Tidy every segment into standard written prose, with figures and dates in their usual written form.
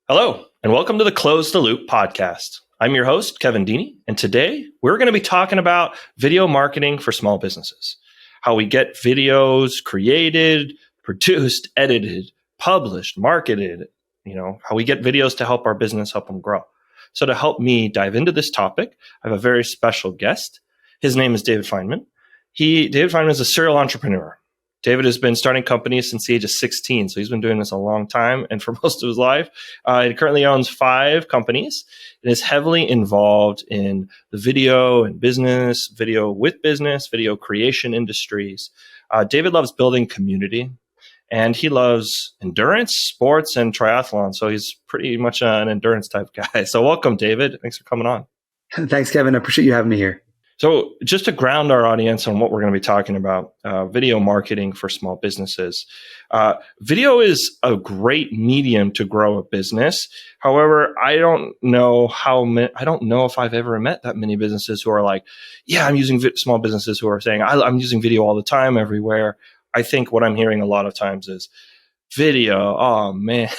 Hello, and welcome to the Close the Loop podcast. I'm your host, Kevin Dieny, and today we're going to be talking about video marketing for small businesses, how we get videos created, produced, edited, published, marketed, how we get videos to help our business, help them grow. So to help me dive into this topic, I have a very special guest. His name is David Feinman. David Feinman is a serial entrepreneur. David has been starting companies since the age of 16, so he's been doing this a long time and for most of his life. He currently owns 5 companies and is heavily involved in the video and business, video with business, video creation industries. David loves building community, and he loves endurance, sports, and triathlon, so he's pretty much an endurance type guy. So welcome, David. Thanks for coming on. Thanks, Kevin. I appreciate you having me here. So just to ground our audience on what we're going to be talking about, video marketing for small businesses. Video is a great medium to grow a business. However, I don't know if I've ever met that many businesses who are like, yeah, I'm using small businesses who are saying, I'm using video all the time everywhere. I think what I'm hearing a lot of times is video. Oh man,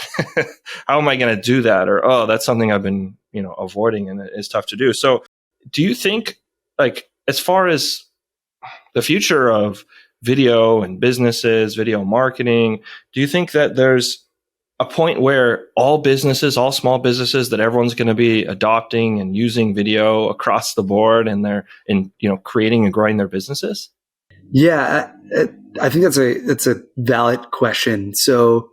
how am I going to do that? Or, oh, that's something I've been, avoiding and it's tough to do. So do you think, as far as the future of video and businesses, video marketing, do you think that there's a point where all small businesses, that everyone's going to be adopting and using video across the board, and they're creating and growing their businesses? Yeah, I think that's a valid question. So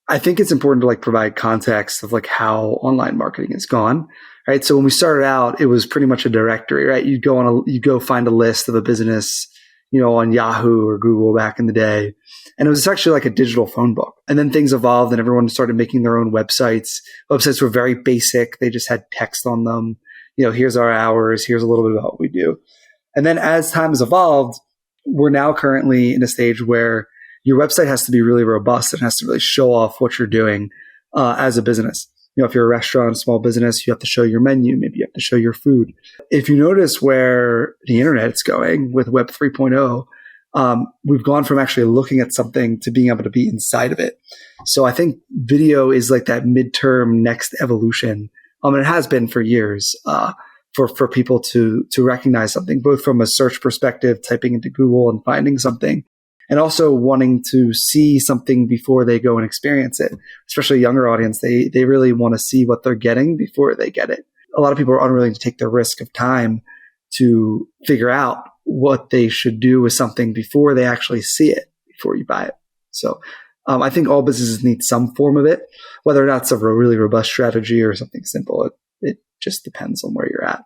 I think it's important to provide context of how online marketing has gone. Right. So when we started out, it was pretty much a directory, right? You go find a list of a business, on Yahoo or Google back in the day. And it was actually like a digital phone book. And then things evolved and everyone started making their own websites. Websites were very basic. They just had text on them. Here's our hours. Here's a little bit about what we do. And then as time has evolved, we're now currently in a stage where your website has to be really robust. It has to really show off what you're doing as a business. If you're a restaurant, a small business, you have to show your menu. Maybe you have to show your food. If you notice where the internet's going with Web 3.0, we've gone from actually looking at something to being able to be inside of it. So I think video is like that midterm next evolution. And it has been for years for people to recognize something, both from a search perspective, typing into Google and finding something, and also wanting to see something before they go and experience it. Especially a younger audience, they really want to see what they're getting before they get it. A lot of people are unwilling to take the risk of time to figure out what they should do with something before they actually see it, before you buy it. So I think all businesses need some form of it, whether or not it's a really robust strategy or something simple. It just depends on where you're at.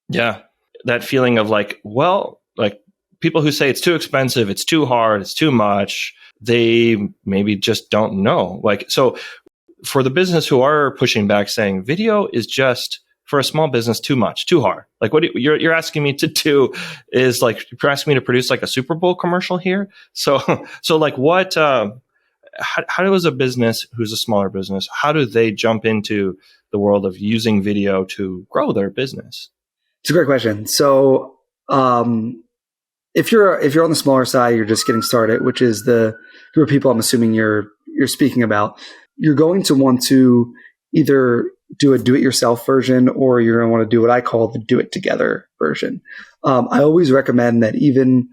Yeah. That feeling of people who say it's too expensive, it's too hard, it's too much, they maybe just don't know. So for the business who are pushing back saying video is just, for a small business, too much, too hard. What you're asking me to do is you're asking me to produce a Super Bowl commercial here. So what, how does a business who's a smaller business, how do they jump into the world of using video to grow their business? It's a great question. So, if you're on the smaller side, you're just getting started, which is the group of people I'm assuming you're speaking about, you're going to want to either do a do-it-yourself version, or you're going to want to do what I call the do-it-together version. I always recommend that even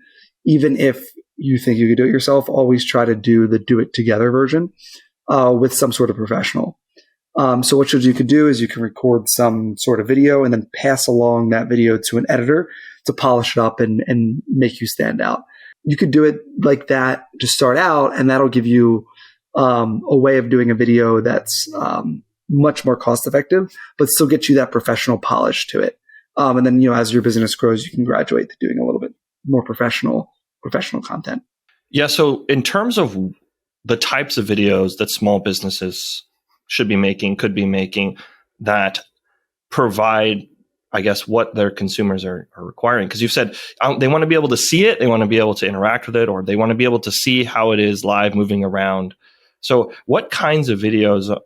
if you think you could do it yourself, always try to do the do-it-together version with some sort of professional. So what you could do is you can record some sort of video and then pass along that video to an editor to polish it up and make you stand out. You could do it like that to start out, and that'll give you a way of doing a video that's much more cost effective, but still get you that professional polish to it. And then, as your business grows, you can graduate to doing a little bit more professional content. Yeah. So in terms of the types of videos that small businesses could be making that provide, I guess, what their consumers are requiring. Because you've said they want to be able to see it, they want to be able to interact with it, or they want to be able to see how it is live moving around. So what kinds of videos,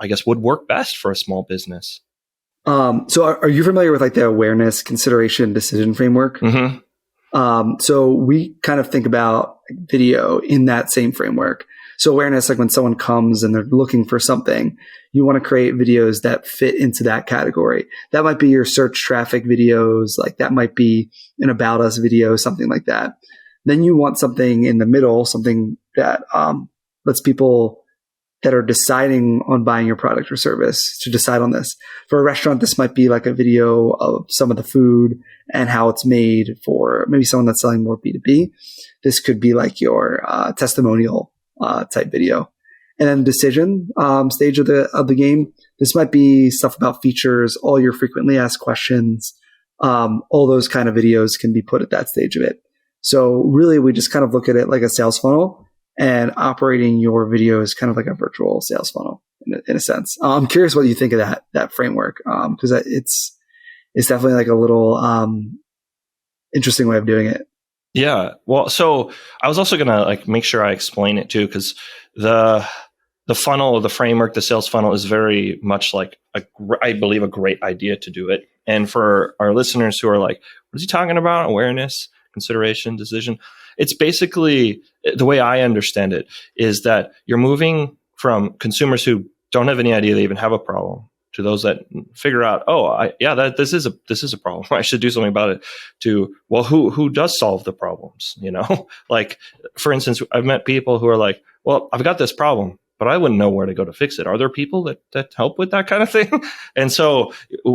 I guess, would work best for a small business? So are you familiar with the awareness, consideration, decision framework? Mm-hmm. So we kind of think about video in that same framework. So awareness, like when someone comes and they're looking for something, you want to create videos that fit into that category. That might be your search traffic videos, like that might be an about us video, something like that. Then you want something in the middle, something that lets people that are deciding on buying your product or service to decide on this. For a restaurant, this might be like a video of some of the food and how it's made. For maybe someone that's selling more B2B, this could be like your testimonial type video. And then decision stage of the game, this might be stuff about features, all your frequently asked questions. All those kind of videos can be put at that stage of it. So really, we just kind of look at it like a sales funnel, and operating your video is kind of like a virtual sales funnel in a sense. I'm curious what you think of that framework, because it's definitely like a little interesting way of doing it. Yeah. Well, so I was also gonna like make sure I explain it too, because the funnel, the framework, the sales funnel is very much like I believe a great idea to do it. And for our listeners who are like, what is he talking about? Awareness, consideration, decision. It's basically, the way I understand it is that you're moving from consumers who don't have any idea they even have a problem to those that figure out, this is a problem. I should do something about it. To, well, who does solve the problems? You know, like for instance, I've met people who are like, well, I've got this problem, but I wouldn't know where to go to fix it. Are there people that help with that kind of thing? And so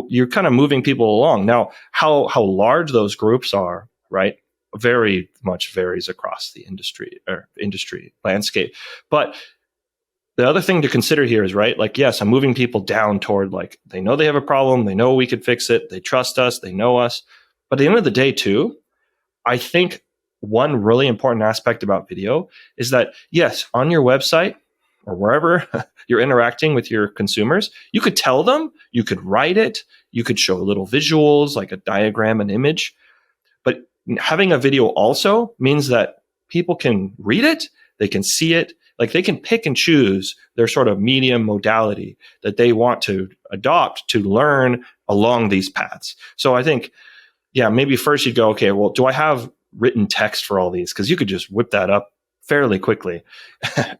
you're kind of moving people along. Now, how large those groups are, right? Very much varies across the industry landscape. But the other thing to consider here is, right, like, yes, I'm moving people down toward like, they know they have a problem. They know we could fix it. They trust us. They know us. But at the end of the day too, I think one really important aspect about video is that, yes, on your website or wherever you're interacting with your consumers, you could tell them, you could write it, you could show little visuals like a diagram, an image. But having a video also means that people can read it, they can see it, like they can pick and choose their sort of medium modality that they want to adopt to learn along these paths. So I think, yeah, maybe first you'd go, okay, well, do I have written text for all these? Because you could just whip that up fairly quickly,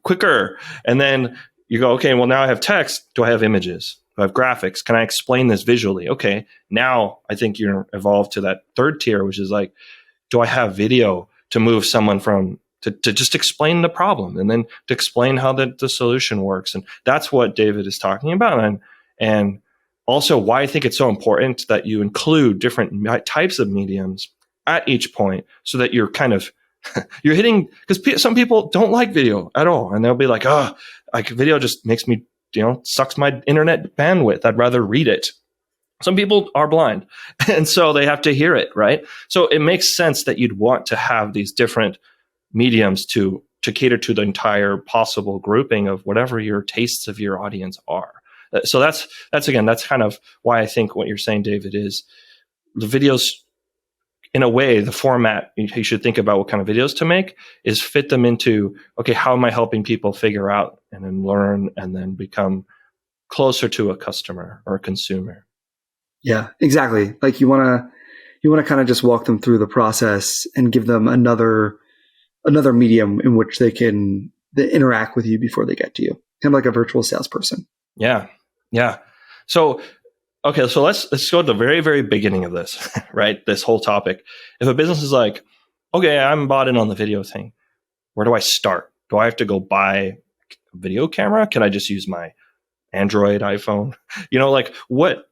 quicker. And then you go, okay, well, now I have text. Do I have images? Do I have graphics? Can I explain this visually? Okay, now I think you're evolved to that third tier, which is like, do I have video to move someone from to just explain the problem and then to explain how the solution works? And that's what David is talking about. And also why I think it's so important that you include different types of mediums at each point so that you're kind of, you're hitting, because some people don't like video at all. And they'll be like, like video just makes me, sucks my internet bandwidth. I'd rather read it. Some people are blind, and so they have to hear it, right? So it makes sense that you'd want to have these different mediums to cater to the entire possible grouping of whatever your tastes of your audience are. So that's kind of why I think what you're saying, David, is the videos, in a way, the format you should think about what kind of videos to make is fit them into, okay, how am I helping people figure out and then learn and then become closer to a customer or a consumer? Yeah, exactly. Like you want to kind of just walk them through the process and give them another medium in which they can interact with you before they get to you, kind of like a virtual salesperson. Yeah. So, okay, so let's go to the very, very beginning of this, right? This whole topic. If a business is like, okay, I'm bought in on the video thing, where do I start? Do I have to go buy a video camera? Can I just use my Android, iPhone? Like what?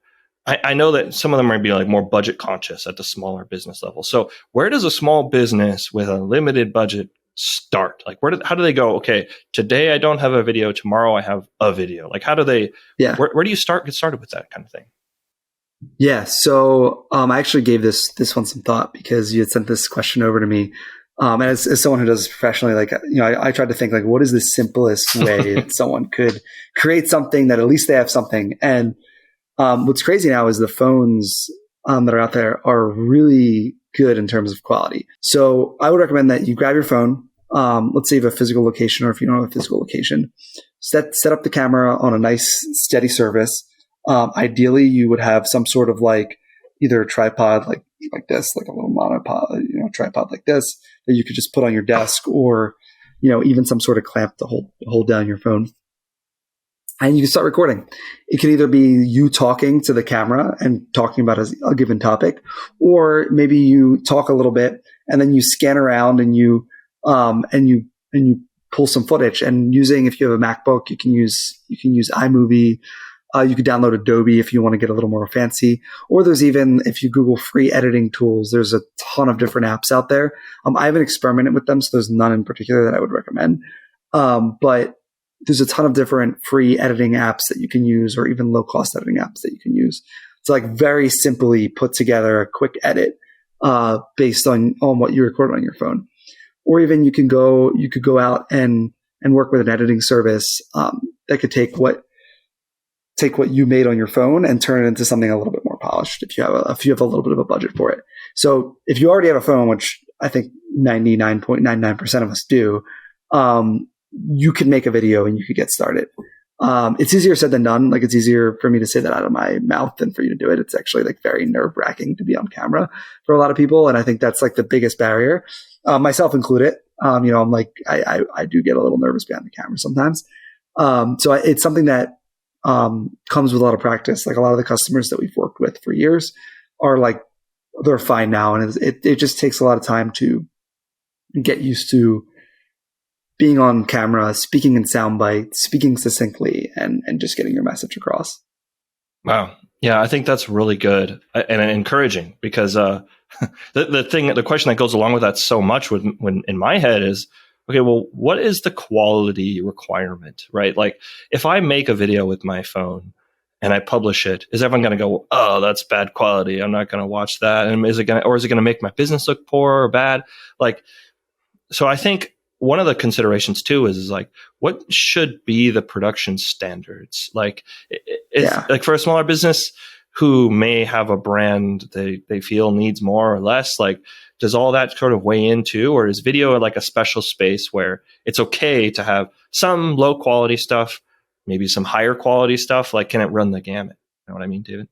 I know that some of them might be like more budget conscious at the smaller business level. So where does a small business with a limited budget start? Like how do they go, okay, today I don't have a video, tomorrow I have a video? Like how do they, where do you get started with that kind of thing? Yeah. So I actually gave this one some thought because you had sent this question over to me. And as someone who does this professionally, like, I tried to think like, what is the simplest way that someone could create something that at least they have something? And what's crazy now is the phones that are out there are really good in terms of quality. So I would recommend that you grab your phone. Let's say you have a physical location, or if you don't have a physical location, set up the camera on a nice steady surface. Ideally, you would have some sort of like either a tripod like this, like a little monopod, tripod like this that you could just put on your desk, or even some sort of clamp to hold down your phone. And you can start recording. It can either be you talking to the camera and talking about a given topic, or maybe you talk a little bit and then you scan around and you pull some footage. And if you have a MacBook, you can use iMovie. You could download Adobe if you want to get a little more fancy. Or there's even, if you Google free editing tools, there's a ton of different apps out there. I haven't experimented with them, so there's none in particular that I would recommend. But there's a ton of different free editing apps that you can use, or even low-cost editing apps that you can use to like very simply put together a quick edit based on what you recorded on your phone. Or even you could go out and work with an editing service that could take what you made on your phone and turn it into something a little bit more polished if you have a little bit of a budget for it. So if you already have a phone, which I think 99.99% of us do, you can make a video and you could get started. It's easier said than done. Like, it's easier for me to say that out of my mouth than for you to do it. It's actually like very nerve-wracking to be on camera for a lot of people. And I think that's like the biggest barrier, myself included. I'm like, I do get a little nervous behind the camera sometimes. So it's something that comes with a lot of practice. Like, a lot of the customers that we've worked with for years are like, they're fine now. And it just takes a lot of time to get used to being on camera, speaking in sound bites, speaking succinctly, and just getting your message across. Wow. Yeah, I think that's really good and encouraging, because the question that goes along with that so much when in my head is, okay, well, what is the quality requirement, right? Like, if I make a video with my phone and I publish it, is everyone going to go, oh, that's bad quality, I'm not going to watch that? And is it going to make my business look poor or bad? Like, so I think one of the considerations too is like, what should be the production standards? Like, like for a smaller business who may have a brand they feel needs more or less, like, does all that sort of weigh into, or is video like a special space where it's okay to have some low quality stuff, maybe some higher quality stuff? Like, can it run the gamut? You know what I mean, David?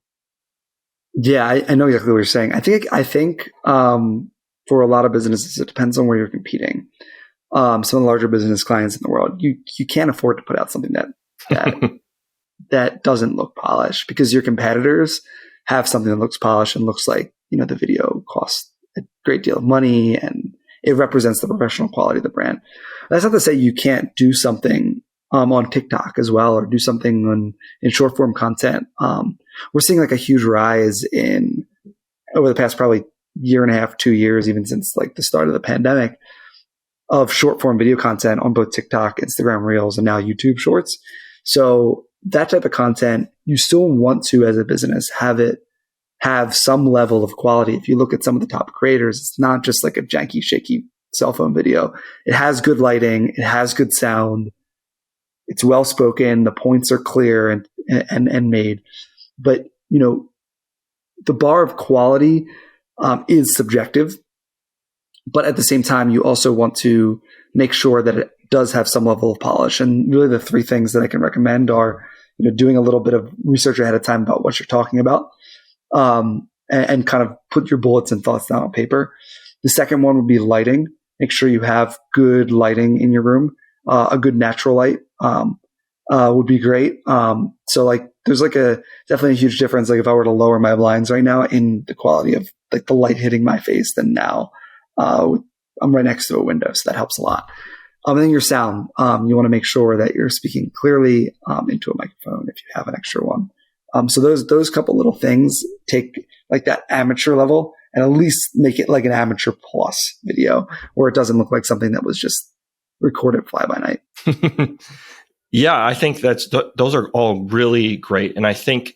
Yeah, I know exactly what you're saying. I think for a lot of businesses, it depends on where you're competing. Some of the larger business clients in the world, you can't afford to put out something that doesn't look polished, because your competitors have something that looks polished and looks like, the video costs a great deal of money and it represents the professional quality of the brand. That's not to say you can't do something on TikTok as well, or do something in short form content. We're seeing like a huge rise over the past probably year and a half, 2 years, even since like the start of the pandemic, of short form video content on both TikTok, Instagram Reels, and now YouTube Shorts. So that type of content, you still want to, as a business, have some level of quality. If you look at some of the top creators, it's not just like a janky, shaky cell phone video. It has good lighting. It has good sound. It's well spoken. The points are clear and made. But, the bar of quality is subjective. But at the same time, you also want to make sure that it does have some level of polish. And really the three things that I can recommend are, doing a little bit of research ahead of time about what you're talking about, and kind of put your bullets and thoughts down on paper. The second one would be lighting. Make sure you have good lighting in your room. A good natural light would be great. So like, there's like definitely a huge difference. Like, if I were to lower my blinds right now, in the quality of like the light hitting my face, than now. I'm right next to a window, so that helps a lot. And then your sound, you want to make sure that you're speaking clearly into a microphone if you have an extra one. So those couple little things take like that amateur level and at least make it like an amateur plus video, where it doesn't look like something that was just recorded fly by night. Yeah, I think those are all really great, and I think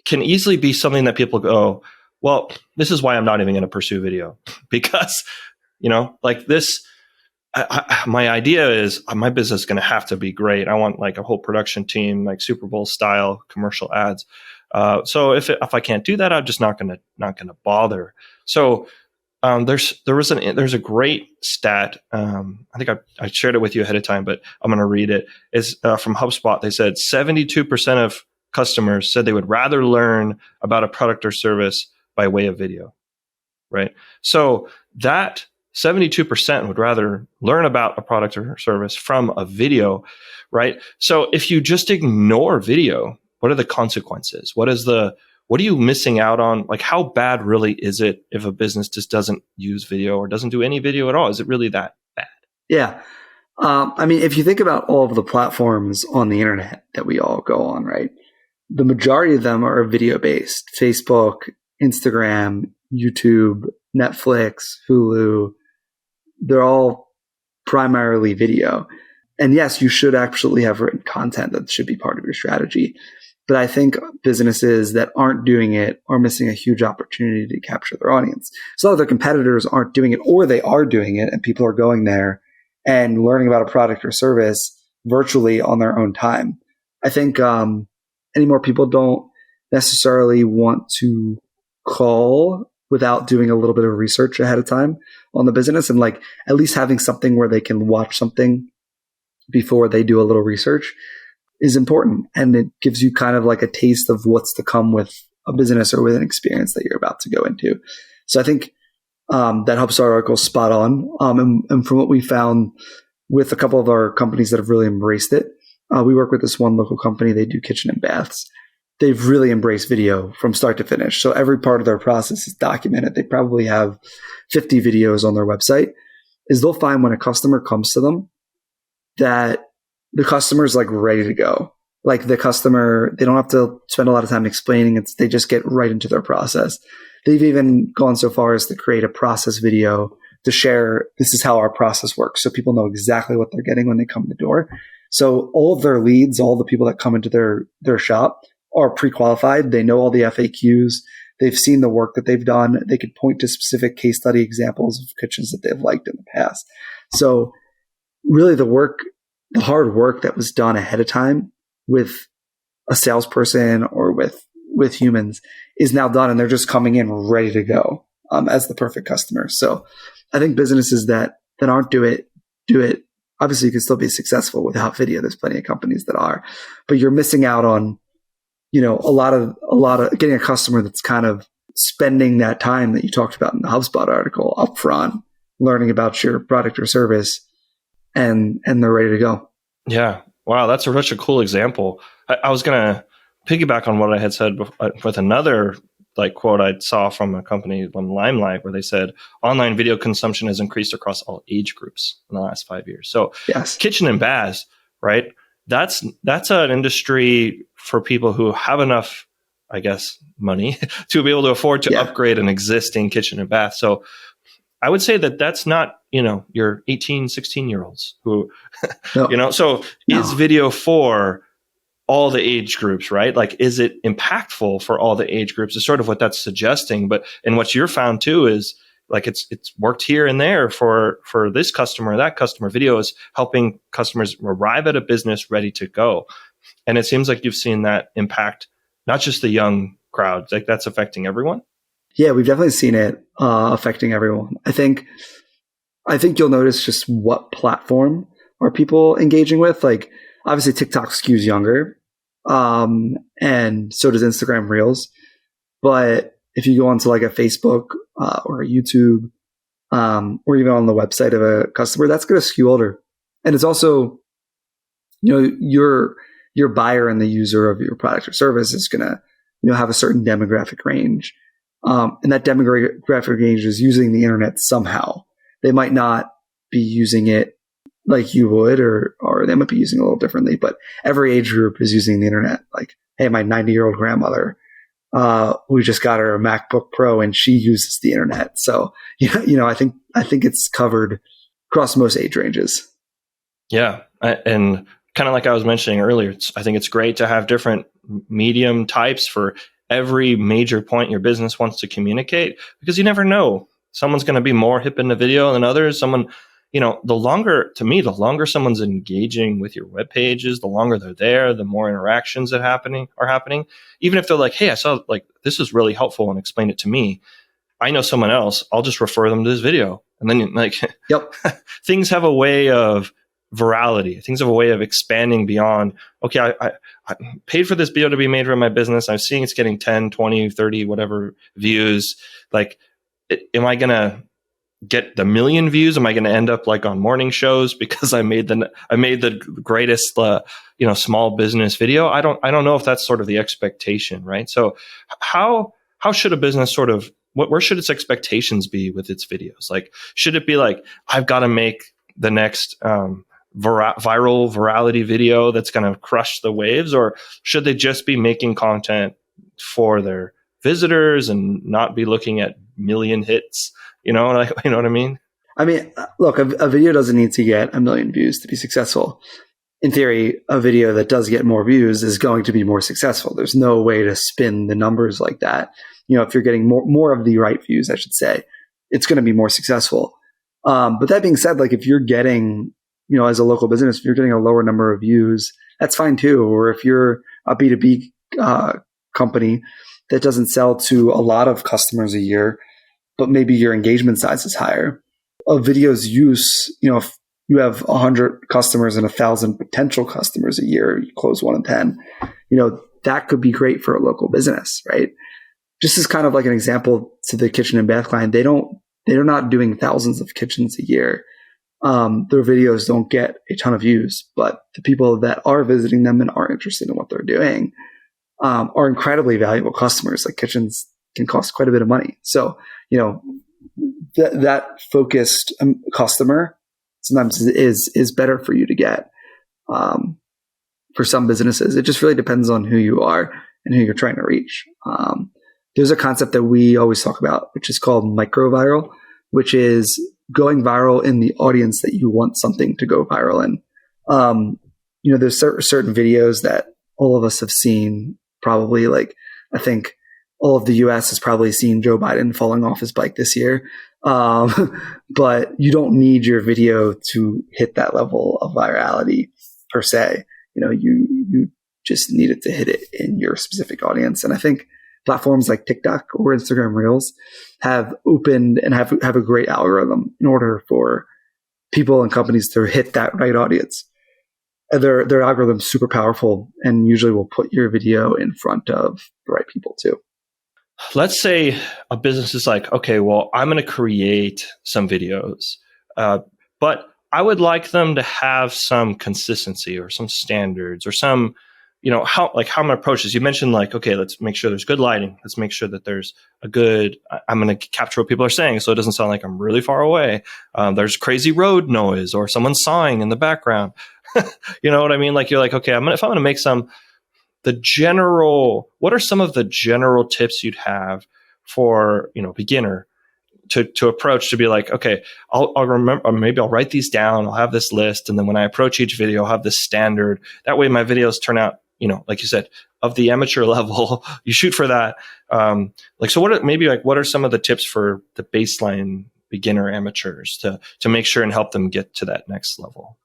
can easily be something that people go, well, this is why I'm not even going to pursue video, because, like this, my idea is my business is going to have to be great. I want like a whole production team, like Super Bowl style commercial ads. So if I can't do that, I'm just not going to bother. So there's a great stat. I think I shared it with you ahead of time, but I'm going to read it. It's from HubSpot. They said 72% of customers said they would rather learn about a product or service by way of video, right? So that 72% would rather learn about a product or service from a video, right? So if you just ignore video, what are the consequences? What are you missing out on? Like, how bad really is it if a business just doesn't use video or doesn't do any video at all? Is it really that bad? Yeah. I mean, if you think about all of the platforms on the internet that we all go on, right? The majority of them are video based. Facebook, Instagram, YouTube, Netflix, Hulu. They're all primarily video. And yes, you should actually have written content that should be part of your strategy. But I think businesses that aren't doing it are missing a huge opportunity to capture their audience. So a lot of their competitors aren't doing it, or they are doing it and people are going there and learning about a product or service virtually on their own time. I think any more people don't necessarily want to call without doing a little bit of research ahead of time on the business, and like at least having something where they can watch something before they do a little research is important. And it gives you kind of like a taste of what's to come with a business or with an experience that you're about to go into. So I think that helps our article spot on. And from what we found with a couple of our companies that have really embraced it, we work with this one local company. They do kitchen and baths. They've really embraced video from start to finish. So every part of their process is documented. They probably have 50 videos on their website. Is they'll find when a customer comes to them that the customer is like ready to go. Like the customer, they don't have to spend a lot of time explaining it. They just get right into their process. They've even gone so far as to create a process video to share, this is how our process works. So people know exactly what they're getting when they come in the door. So all of their leads, all the people that come into their shop are pre-qualified. They know all the FAQs. They've seen the work that they've done. They could point to specific case study examples of kitchens that they've liked in the past. So really the hard work that was done ahead of time with a salesperson or with humans is now done, and they're just coming in ready to go as the perfect customer. So I think businesses that aren't do it. Obviously, you can still be successful without video. There's plenty of companies that are, but you're missing out on, a lot of getting a customer that's kind of spending that time that you talked about in the HubSpot article upfront, learning about your product or service, and they're ready to go. Yeah. Wow. That's such a cool example. I was going to piggyback on what I had said with another quote I saw from a company on Limelight, where they said online video consumption has increased across all age groups in the last 5 years. So yes, kitchen and baths, right? That's an industry for people who have enough, I guess, money to be able to afford to upgrade an existing kitchen and bath. So I would say that that's not, your 18, 16-year-olds who, no. Is video for all the age groups, right? Like, is it impactful for all the age groups is sort of what that's suggesting. But, and what you're found too is like, it's worked here and there for this customer, that customer. Video is helping customers arrive at a business ready to go. And it seems like you've seen that impact, not just the young crowd, like that's affecting everyone. Yeah, we've definitely seen it affecting everyone. I think you'll notice just what platform are people engaging with. Like, obviously, TikTok skews younger, and so does Instagram Reels. But if you go onto like a Facebook or a YouTube, or even on the website of a customer, that's going to skew older. And it's also, your buyer and the user of your product or service is going to, have a certain demographic range. And that demographic range is using the internet somehow. They might not be using it like you would, or they might be using it a little differently, but every age group is using the internet. Like, hey, my 90-year-old grandmother, we just got her a MacBook Pro and she uses the internet. So, I think it's covered across most age ranges. Yeah. And kind of like I was mentioning earlier, I think it's great to have different medium types for every major point your business wants to communicate, because you never know. Someone's going to be more hip into video than others. Someone, the longer someone's engaging with your web pages, the longer they're there, the more interactions that are happening. Even if they're like, hey, I saw this is really helpful and explain it to me. I know someone else, I'll just refer them to this video. And then yep. Things have a way of virality. Things have a way of expanding beyond, okay, I paid for this video to be made for my business. I'm seeing it's getting 10, 20, 30, whatever views. Like, am I going to get the million views? Am I going to end up like on morning shows because I made the greatest small business video? I don't know if that's sort of the expectation, right? So how should a business sort of where should its expectations be with its videos? Like, should it be like, I've got to make the next virality video that's going to crush the waves, or should they just be making content for their visitors and not be looking at million hits? You know what I mean? I mean, look, a video doesn't need to get a million views to be successful. In theory, a video that does get more views is going to be more successful. There's no way to spin the numbers like that. If you're getting more of the right views, I should say, it's going to be more successful. But that being said, like if you're getting, as a local business, if you're getting a lower number of views, that's fine too. Or if you're a B2B company that doesn't sell to a lot of customers a year, but maybe your engagement size is higher, a video's use, if you have 100 customers and 1,000 potential customers a year, you close 1 in 10, that could be great for a local business, right? Just as kind of like an example to the kitchen and bath client, they're not doing thousands of kitchens a year. Their videos don't get a ton of views, but the people that are visiting them and are interested in what they're doing are incredibly valuable customers. Like kitchens can cost quite a bit of money. So, that focused customer sometimes is better for you to get. For some businesses, it just really depends on who you are and who you're trying to reach. There's a concept that we always talk about, which is called micro-viral, which is going viral in the audience that you want something to go viral in. There's certain videos that all of us have seen, probably. Like, I think all of the US has probably seen Joe Biden falling off his bike this year. But you don't need your video to hit that level of virality per se. You just need it to hit it in your specific audience. And I think platforms like TikTok or Instagram Reels have opened and have a great algorithm in order for people and companies to hit that right audience. And their algorithm's super powerful and usually will put your video in front of the right people too. Let's say a business is like, okay, well, I'm going to create some videos, but I would like them to have some consistency or some standards or some, how I'm going to approach this. You mentioned like, okay, let's make sure there's good lighting. Let's make sure that there's I'm going to capture what people are saying so it doesn't sound like I'm really far away. There's crazy road noise or someone sighing in the background. You know what I mean? Like you're like, okay, if I'm going to make what are some of the general tips you'd have for, beginner to approach, to be like, okay, I'll remember, or maybe I'll write these down. I'll have this list. And then when I approach each video, I'll have this standard. That way my videos turn out, like you said, of the amateur level. You shoot for that. So what are some of the tips for the baseline beginner amateurs to make sure and help them get to that next level?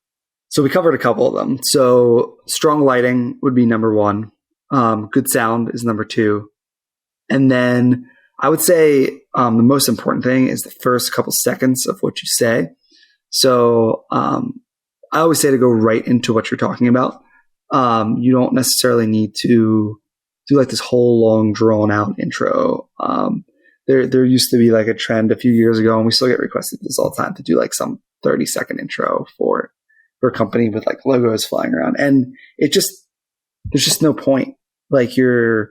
So we covered a couple of them. So strong lighting would be number one. Good sound is number two. And then I would say the most important thing is the first couple seconds of what you say. So I always say to go right into what you're talking about. You don't necessarily need to do like this whole long drawn out intro. There used to be like a trend a few years ago, and we still get requested this all the time, to do like some 30-second intro for a company with like logos flying around. And there's just no point. Like you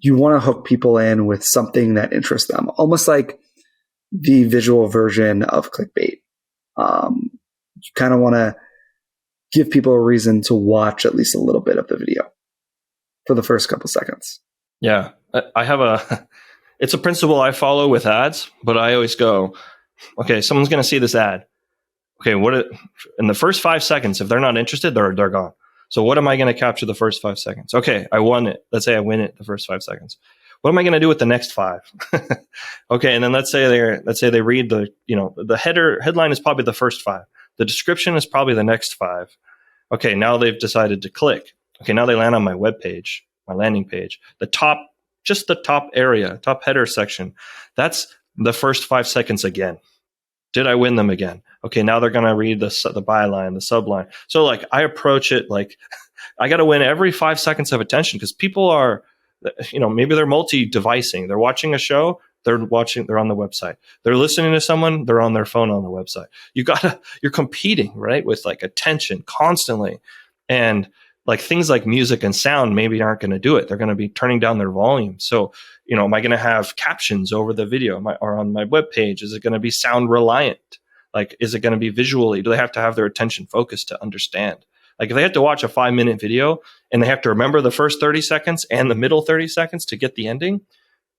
want to hook people in with something that interests them, almost like the visual version of clickbait. You kind of want to give people a reason to watch at least a little bit of the video for the first couple seconds. Yeah. I have it's a principle I follow with ads, but I always go, okay, someone's going to see this ad. Okay, in the first 5 seconds, if they're not interested, they're gone. So what am I going to capture the first 5 seconds? Okay, I won it. Let's say I win it the first 5 seconds. What am I going to do with the next 5? Okay, and then let's say they read the headline is probably the first 5. The description is probably the next 5. Okay, now they've decided to click. Okay, now they land on my web page, my landing page. The top area, top header section. That's the first 5 seconds again. Did I win them again? Okay, now they're going to read the byline, the subline. So like I approach it like I got to win every 5 seconds of attention, because people are, maybe they're multi-devicing. They're watching a show. they're watching, they're on the website. They're listening to someone, they're on their phone on the website. You're competing, right? With like attention constantly. And like things like music and sound maybe aren't going to do it. They're going to be turning down their volume. So, am I going to have captions over the video or on my web page? Is it going to be sound reliant? Like, is it going to be visually? Do they have to have their attention focused to understand? Like if they have to watch a 5-minute video and they have to remember the first 30 seconds and the middle 30 seconds to get the ending,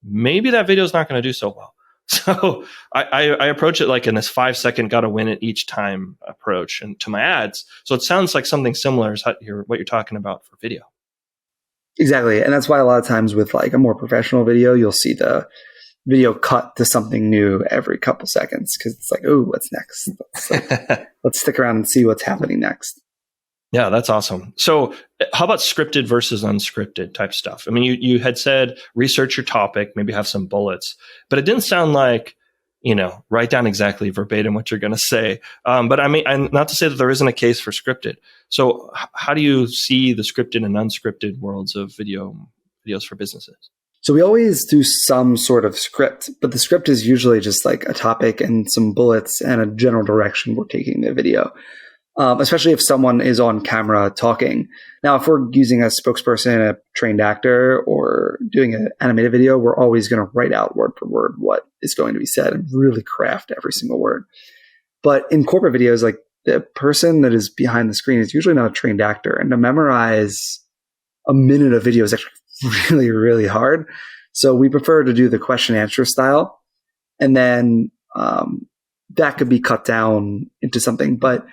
maybe that video is not going to do so well. So I approach it like in this 5-second got to win it each time approach and to my ads. So it sounds like something similar is what you're talking about for video. Exactly. And that's why a lot of times with like a more professional video, you'll see the video cut to something new every couple seconds because it's like, oh, what's next? Let's stick around and see what's happening next. Yeah, that's awesome. So how about scripted versus unscripted type stuff? I mean, you had said research your topic, maybe have some bullets, but it didn't sound like, write down exactly verbatim what you're going to say. But I mean, not to say that there isn't a case for scripted. So how do you see the scripted and unscripted worlds of videos for businesses? So we always do some sort of script, but the script is usually just like a topic and some bullets and a general direction we're taking the video. Especially if someone is on camera talking. Now, if we're using a spokesperson, a trained actor, or doing an animated video, we're always going to write out word for word what is going to be said and really craft every single word. But in corporate videos, like the person that is behind the screen is usually not a trained actor. And to memorize a minute of video is actually really, really hard. So we prefer to do the question answer style. And then that could be cut down into something. But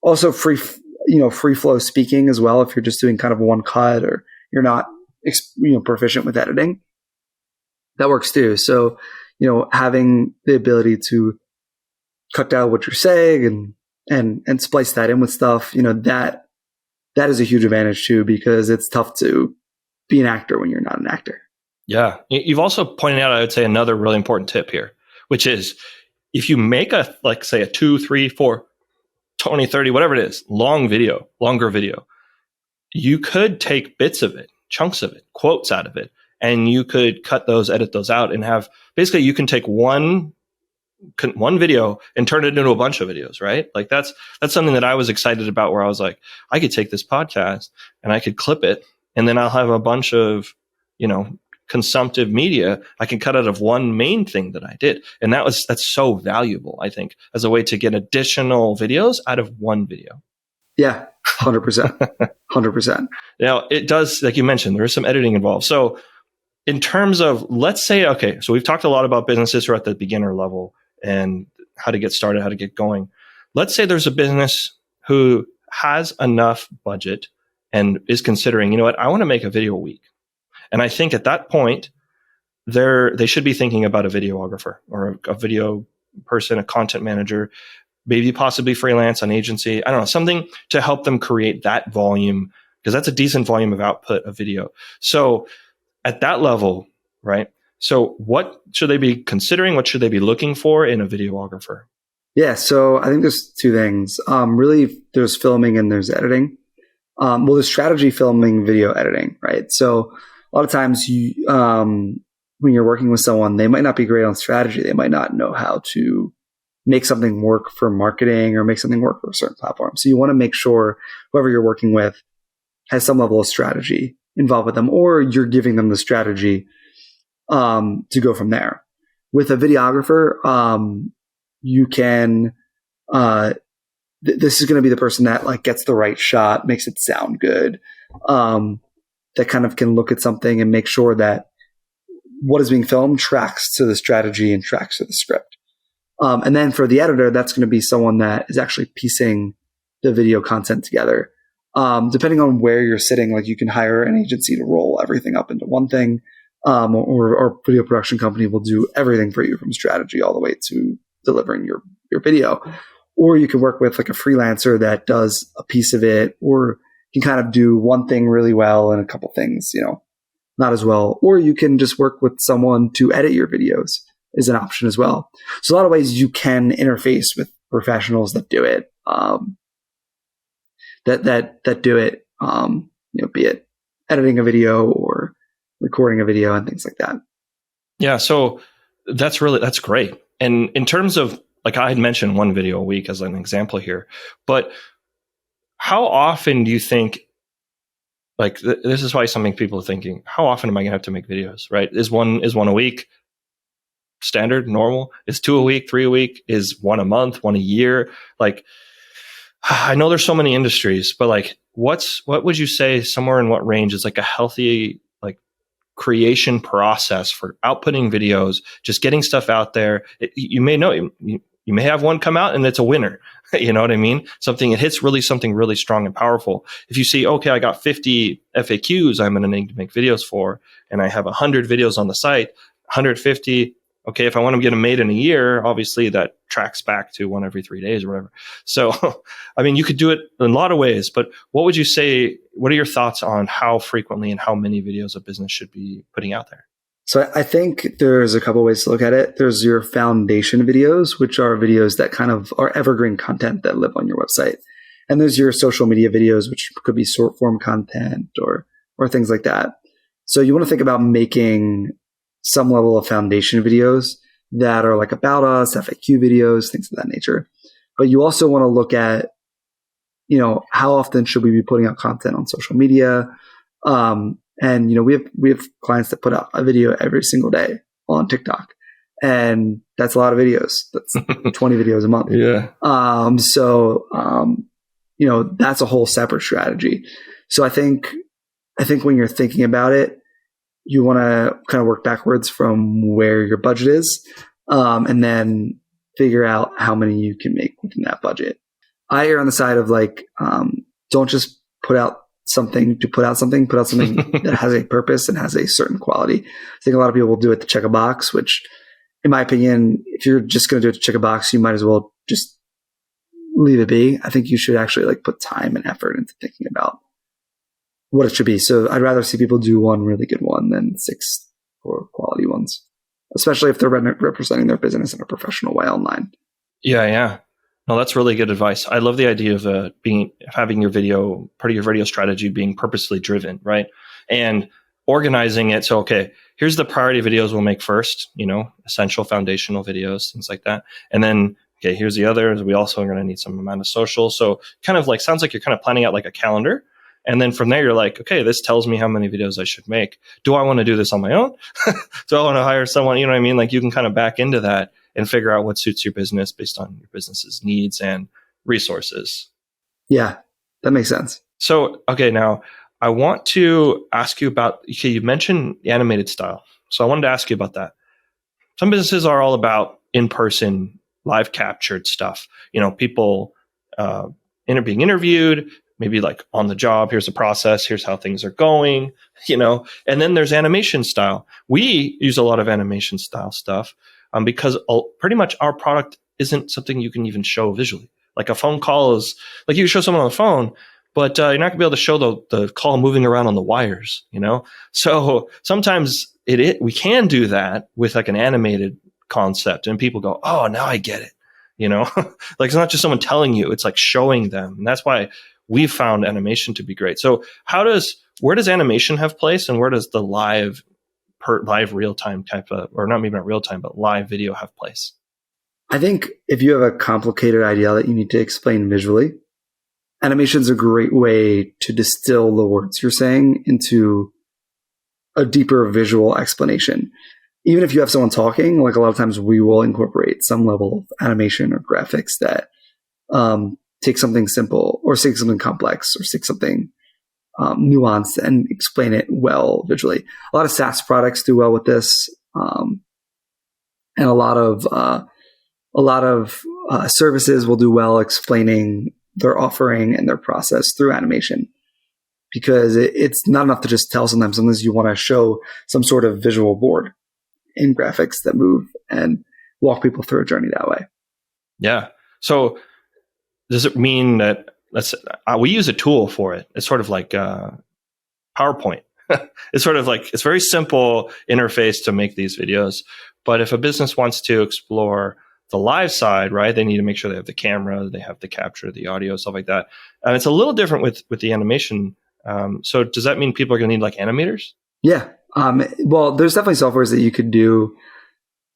also free flow speaking as well. If you're just doing kind of one cut or you're not, proficient with editing, that works too. So, having the ability to cut down what you're saying and splice that in with stuff, that is a huge advantage too, because it's tough to be an actor when you're not an actor. Yeah. You've also pointed out, I would say, another really important tip here, which is if you make say a 2, 3, 4, 20, 30, whatever it is, longer video, you could take bits of it, chunks of it, quotes out of it, and you could edit those out and have, basically you can take one video and turn it into a bunch of videos, right? Like that's something that I was excited about where I was like, I could take this podcast and I could clip it and then I'll have a bunch of, consumptive media I can cut out of one main thing that I did. And that's so valuable, I think, as a way to get additional videos out of one video. Yeah, 100%. 100%. Now, it does, like you mentioned, there is some editing involved. So in terms of, let's say, okay, so we've talked a lot about businesses who are at the beginner level and how to get started, how to get going. Let's say there's a business who has enough budget and is considering, I want to make a video a week. And I think at that point, they should be thinking about a videographer or a video person, a content manager, maybe possibly freelance, an agency. I don't know, something to help them create that volume, because that's a decent volume of output of video. So at that level, right? So what should they be considering? What should they be looking for in a videographer? Yeah, so I think there's two things. Really, there's filming and there's editing. There's strategy, filming, video editing, right? So a lot of times when you're working with someone, they might not be great on strategy. They might not know how to make something work for marketing or make something work for a certain platform. So you want to make sure whoever you're working with has some level of strategy involved with them, or you're giving them the strategy to go from there. With a videographer, you can this is going to be the person that like gets the right shot, makes it sound good, that kind of can look at something and make sure that what is being filmed tracks to the strategy and tracks to the script. And then for the editor, that's going to be someone that is actually piecing the video content together. Depending on where you're sitting, like you can hire an agency to roll everything up into one thing, or video production company will do everything for you from strategy all the way to delivering your video. Or you can work with like a freelancer that does a piece of it, or you can kind of do one thing really well and a couple things, not as well. Or you can just work with someone to edit your videos is an option as well. So a lot of ways you can interface with professionals that do it, that do it, be it editing a video or recording a video and things like that. Yeah. So that's great. And in terms of, like, I had mentioned one video a week as an example here, but how often do you think, like, this is probably something people are thinking, how often am I going to have to make videos, right? Is one a week standard, normal? Is two a week, three a week? Is one a month, one a year? Like, I know there's so many industries, but like, what would you say somewhere in what range is like a healthy, like, creation process for outputting videos, just getting stuff out there? You may know, you may have one come out and it's a winner. You know what I mean? It hits something really strong and powerful. If you see, okay, I got 50 FAQs I'm going to need to make videos for, and I have 100 videos on the site, 150. Okay, if I want to get them made in a year, obviously that tracks back to one every 3 days or whatever. So, I mean, you could do it in a lot of ways, but what would you say, what are your thoughts on how frequently and how many videos a business should be putting out there? So I think there's a couple ways to look at it. There's your foundation videos, which are videos that kind of are evergreen content that live on your website. And there's your social media videos, which could be short form content or things like that. So you want to think about making some level of foundation videos that are like about us, FAQ videos, things of that nature. But you also want to look at, how often should we be putting out content on social media? And we have clients that put out a video every single day on TikTok, and that's a lot of videos. That's 20 videos a month. Yeah. That's a whole separate strategy. So I think when you're thinking about it, you want to kind of work backwards from where your budget is, and then figure out how many you can make within that budget. I err on the side of like, don't just put out something to put out something that has a purpose and has a certain quality. I think a lot of people will do it to check a box, which in my opinion, if you're just going to do it to check a box, you might as well just leave it be. I think you should actually like put time and effort into thinking about what it should be. So I'd rather see people do one really good one than 6 poor quality ones, especially if they're representing their business in a professional way online. Yeah. No, that's really good advice. I love the idea of having your video, part of your video strategy being purposely driven, right? And organizing it. So, okay, here's the priority videos we'll make first, essential foundational videos, things like that. And then, okay, here's the others. We also are going to need some amount of social. So kind of like, sounds like you're kind of planning out like a calendar. And then from there, you're like, okay, this tells me how many videos I should make. Do I want to do this on my own? Do I want to hire someone? You know what I mean? Like, you can kind of back into that and figure out what suits your business based on your business's needs and resources. Yeah, that makes sense. So, okay, now I want to ask you about, okay, you mentioned the animated style. So I wanted to ask you about that. Some businesses are all about in-person, live captured stuff. People being interviewed, maybe like on the job, here's the process, here's how things are going, and then there's animation style. We use a lot of animation style stuff because pretty much our product isn't something you can even show visually. Like a phone call is, like, you can show someone on the phone, but you're not gonna be able to show the call moving around on the wires, So sometimes we can do that with like an animated concept, and people go, oh, now I get it. Like, it's not just someone telling you, it's like showing them. And that's why we've found animation to be great. So where does animation have place, and where does the live real time type of, or not maybe not real time, but live video have place? I think if you have a complicated idea that you need to explain visually, animation is a great way to distill the words you're saying into a deeper visual explanation. Even if you have someone talking, like a lot of times we will incorporate some level of animation or graphics that take something simple or take something complex or take something nuanced and explain it well visually. A lot of SaaS products do well with this, and a lot of services will do well explaining their offering and their process through animation, because it's not enough to just tell. Sometimes you want to show some sort of visual board in graphics that move and walk people through a journey that way. Yeah. So does it mean that we use a tool for it? It's sort of like PowerPoint. It's sort of like, it's very simple interface to make these videos. But if a business wants to explore the live side, right, they need to make sure they have the camera, they have the capture, the audio, stuff like that. It's a little different with the animation. So does that mean people are going to need like animators? Yeah. Well, there's definitely softwares that you could do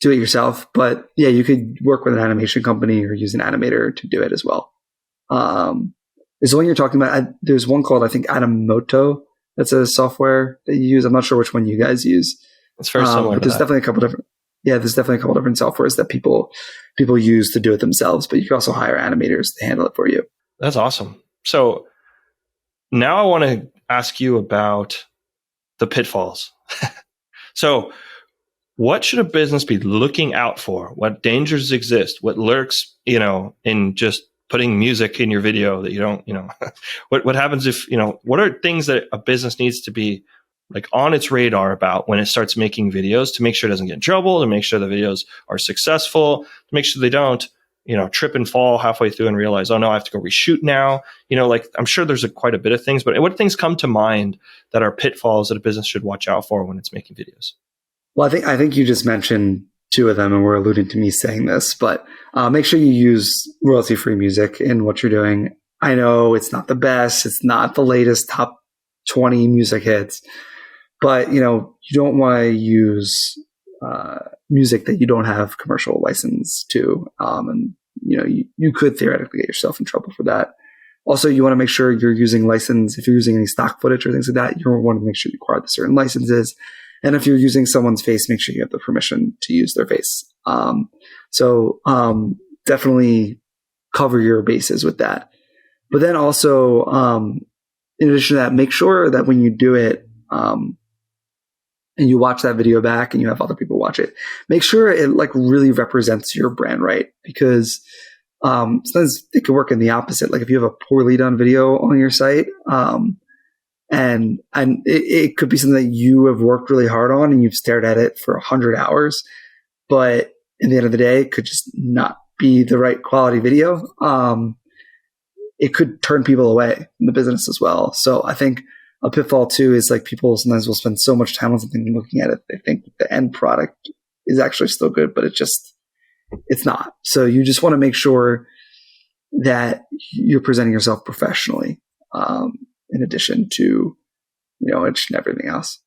it yourself, but yeah, you could work with an animation company or use an animator to do it as well. Is the one you're talking about? There's one called, I think, Animoto. That's a software that you use. I'm not sure which one you guys use. It's very similar. But there's definitely a couple different. Yeah, there's definitely a couple different softwares that people use to do it themselves. But you can also hire animators to handle it for you. That's awesome. So now I want to ask you about the pitfalls. So what should a business be looking out for? What dangers exist? What lurks, in just putting music in your video that you don't, what happens if, what are things that a business needs to be like on its radar about when it starts making videos to make sure it doesn't get in trouble, to make sure the videos are successful, to make sure they don't, trip and fall halfway through and realize, oh no, I have to go reshoot now. I'm sure there's quite a bit of things, but what things come to mind that are pitfalls that a business should watch out for when it's making videos? Well, I think you just mentioned two of them, and we're alluding to me saying this, but make sure you use royalty-free music in what you're doing. I know it's not the best. It's not the latest top 20 music hits, but, you don't want to use music that you don't have commercial license to. And, you could theoretically get yourself in trouble for that. Also, you want to make sure you're using license. If you're using any stock footage or things like that, you want to make sure you acquire the certain licenses. And if you're using someone's face, make sure you have the permission to use their face. So definitely cover your bases with that. But then also, in addition to that, make sure that when you do it, and you watch that video back and you have other people watch it, make sure it really represents your brand, right? Because sometimes it could work in the opposite. Like if you have a poorly done video on your site, and it could be something that you have worked really hard on and you've stared at it for 100 hours, but at the end of the day, it could just not be the right quality video. It could turn people away from the business as well. So I think a pitfall too is people sometimes will spend so much time on something and looking at it, they think the end product is actually still good, but it's not. So you just want to make sure that you're presenting yourself professionally. In addition to, everything else.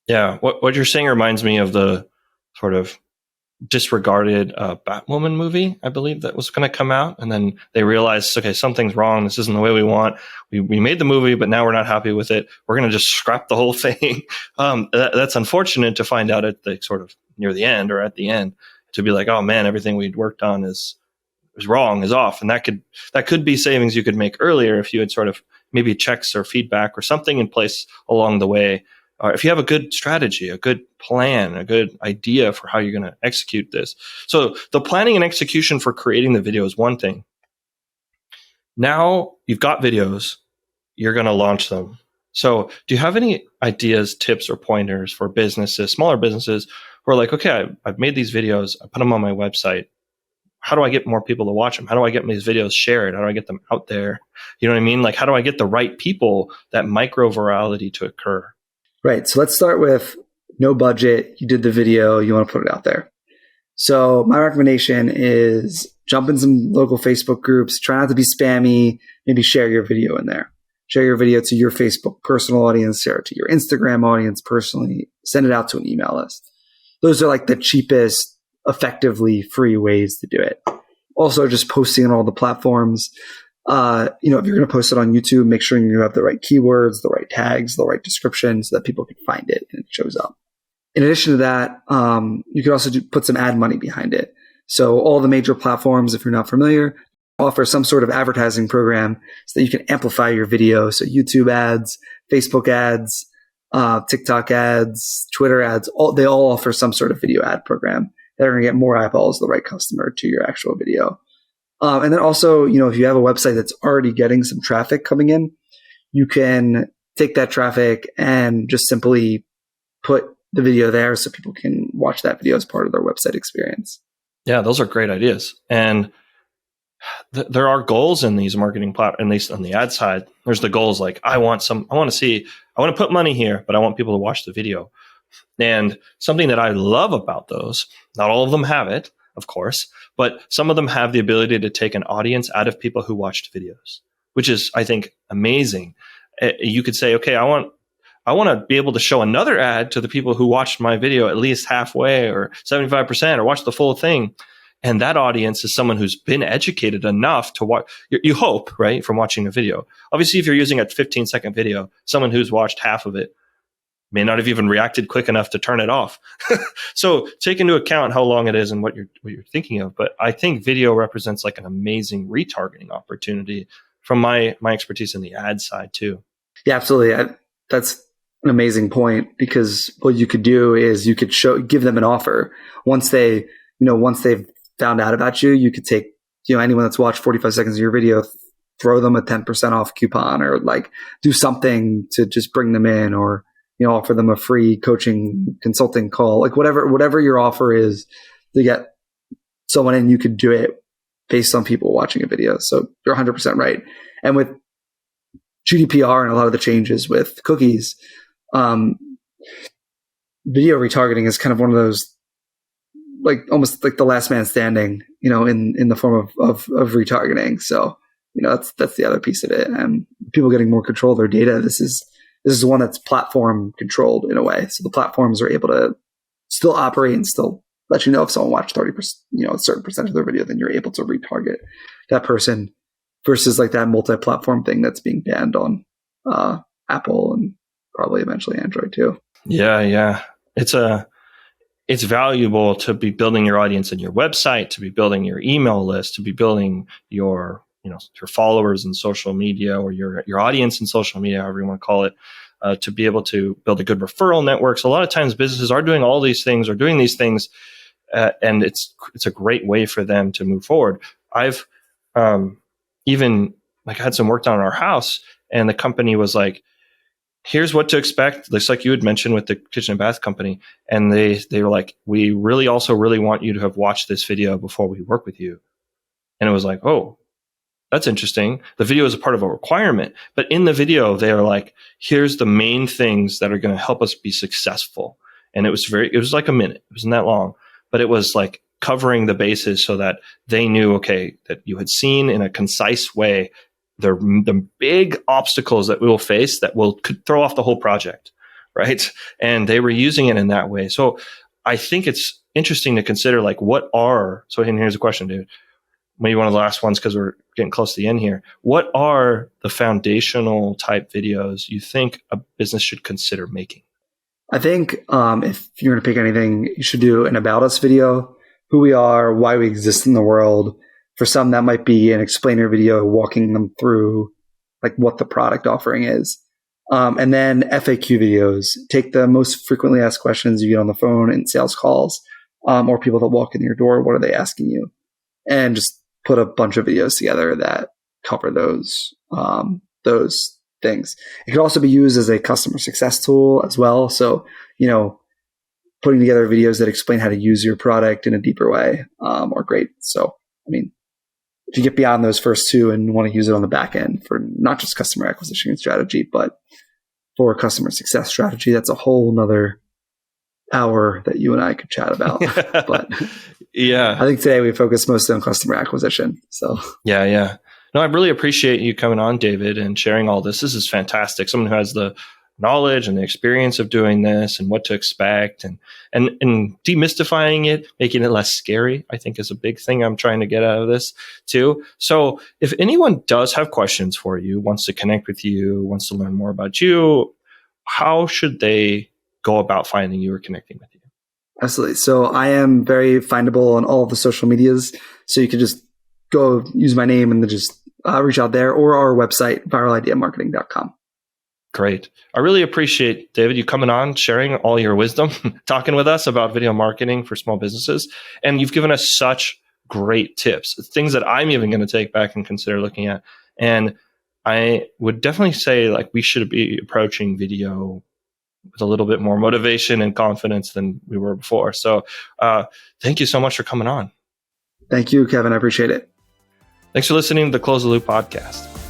Yeah. What you're saying reminds me of the sort of disregarded Batwoman movie, I believe, that was going to come out. And then they realized, okay, something's wrong. This isn't the way we want. We made the movie, but now we're not happy with it. We're going to just scrap the whole thing. That's unfortunate to find out at the sort of near the end or at the end to be like, oh man, everything we'd worked on is wrong, is off. And that could be savings you could make earlier if you had sort of maybe checks or feedback or something in place along the way. Or if you have a good strategy, a good plan, a good idea for how you're going to execute this. So the planning and execution for creating the video is one thing. Now you've got videos, you're going to launch them. So do you have any ideas, tips, or pointers for businesses, smaller businesses who are like, okay, I've made these videos, I put them on my website. How do I get more people to watch them? How do I get these videos shared? How do I get them out there? You know what I mean? How do I get the right people, that micro virality to occur? Right. So let's start with no budget. You did the video. You want to put it out there. So my recommendation is jump in some local Facebook groups. Try not to be spammy. Maybe share your video in there. Share your video to your Facebook personal audience. Share it to your Instagram audience personally. Send it out to an email list. Those are the cheapest, effectively free ways to do it. Also, just posting on all the platforms. If you're going to post it on YouTube, make sure you have the right keywords, the right tags, the right description so that people can find it and it shows up. In addition to that, you could also put some ad money behind it. So all the major platforms, if you're not familiar, offer some sort of advertising program so that you can amplify your video. So YouTube ads, Facebook ads, TikTok ads, Twitter ads, they all offer some sort of video ad program that are going to get more eyeballs, the right customer to your actual video. And then also, if you have a website that's already getting some traffic coming in, you can take that traffic and just simply put the video there so people can watch that video as part of their website experience. Yeah, those are great ideas. And there are goals in these marketing platforms, at least on the ad side. There's the goals I want to put money here, but I want people to watch the video. And something that I love about those, not all of them have it, of course, but some of them have the ability to take an audience out of people who watched videos, which is, I think, amazing. You could say, okay, I want I want to be able to show another ad to the people who watched my video at least halfway or 75% or watched the full thing. And that audience is someone who's been educated enough to watch. You hope, right, from watching a video. Obviously, if you're using a 15-second video, someone who's watched half of it may not have even reacted quick enough to turn it off. So take into account how long it is and what you're thinking of. But I think video represents like an amazing retargeting opportunity from my expertise in the ad side too. Yeah, absolutely. That's an amazing point, because what you could do is you could give them an offer once they've found out about you. You could take, anyone that's watched 45 seconds of your video, throw them a 10% off coupon, or like do something to just bring them in, or offer them a free coaching consulting call, like whatever your offer is to get someone in. You could do it based on people watching a video. So you're 100% right. And with GDPR and a lot of the changes with cookies, video retargeting is kind of one of those, like almost like the last man standing, in the form of retargeting. So, that's the other piece of it. And people getting more control of their data. This is one that's platform controlled in a way. So the platforms are able to still operate and still let you know if someone watched 30%, a certain percentage of their video, then you're able to retarget that person, versus like that multi-platform thing that's being banned on Apple and probably eventually Android too. Yeah. It's valuable to be building your audience in your website, to be building your email list, to be building your followers in social media, or your audience in social media, however you want to call it, to be able to build a good referral network. So a lot of times businesses are doing all these things, or doing these things, and it's a great way for them to move forward. I've even like had some work done on our house, and the company was like, here's what to expect. Just like you had mentioned with the kitchen and bath company. And they were like, we really want you to have watched this video before we work with you. And it was like, oh, that's interesting. The video is a part of a requirement, but in the video, they are like, here's the main things that are going to help us be successful. And it was like a minute. It wasn't that long, but it was like covering the bases so that they knew, okay, that you had seen in a concise way the big obstacles that we will face that could throw off the whole project, right? And they were using it in that way. So I think it's interesting to consider, like, so here's a question, dude. Maybe one of the last ones, because we're getting close to the end here. What are the foundational type videos you think a business should consider making? I think if you're going to pick anything, you should do an about us video, who we are, why we exist in the world. For some, that might be an explainer video walking them through like what the product offering is. And then FAQ videos. Take the most frequently asked questions you get on the phone in sales calls, or people that walk in your door. What are they asking you? And just put a bunch of videos together that cover those things. It could also be used as a customer success tool as well. So, putting together videos that explain how to use your product in a deeper way are great. So, if you get beyond those first two and want to use it on the back end for not just customer acquisition strategy, but for customer success strategy, that's a whole nother hour that you and I could chat about. But yeah, I think today we focus mostly on customer acquisition. So yeah. No, I really appreciate you coming on, David, and sharing all this. This is fantastic. Someone who has the knowledge and the experience of doing this and what to expect, and demystifying it, making it less scary, I think is a big thing I'm trying to get out of this too. So if anyone does have questions for you, wants to connect with you, wants to learn more about you, how should they go about finding you or connecting with you? Absolutely. So I am very findable on all of the social medias. So you can just go use my name and then just reach out there, or our website, viralideamarketing.com. Great. I really appreciate, David, you coming on, sharing all your wisdom, talking with us about video marketing for small businesses. And you've given us such great tips, things that I'm even going to take back and consider looking at. And I would definitely say, like, we should be approaching video with a little bit more motivation and confidence than we were before. So thank you so much for coming on. Thank you, Kevin. I appreciate it. Thanks for listening to the Close the Loop podcast.